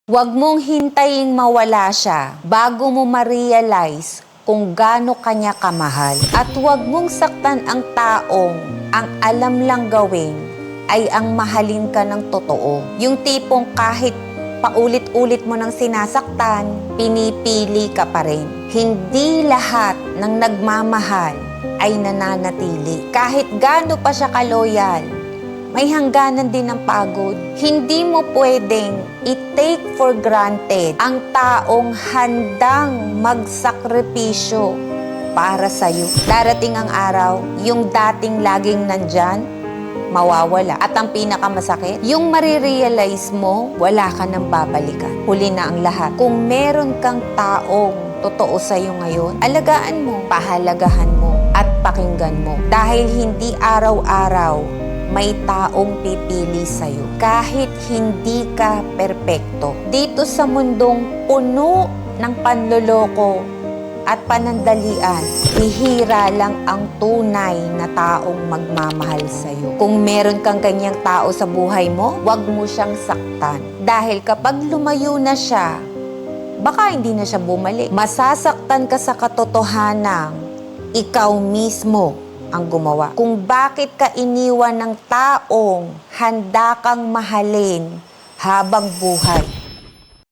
Huwag mong hintayin mawala siya bago mo ma-realize kung gaano kanya kamahal. At huwag mong saktan ang taong ang alam lang gawin ay ang mahalin ka ng totoo. Yung tipong kahit paulit-ulit mo nang sinasaktan, pinipili ka pa rin. Hindi lahat ng nagmamahal ay nananatili. Kahit gaano pa siya kaloyal, may hangganan din ng pagod. Hindi mo pwedeng i-take for granted ang taong handang magsakripisyo para sa'yo. Darating ang araw, yung dating laging nandyan, mawawala. At ang pinakamasakit, yung marirealize mo, wala ka nang babalikan. Huli na ang lahat. Kung meron kang taong totoo sa'yo ngayon, alagaan mo, pahalagahan mo, at pakinggan mo. Dahil hindi araw-araw may taong pipili sa'yo. Kahit hindi ka perpekto. Dito sa mundong puno ng panloloko at panandalian, bihira lang ang tunay na taong magmamahal sa'yo. Kung meron kang ganyang tao sa buhay mo, huwag mo siyang saktan. Dahil kapag lumayo na siya, baka hindi na siya bumalik. Masasaktan ka sa katotohanang ikaw mismo ang gumawa. Kung bakit ka iniwan ng taong handa kang mahalin habang buhay.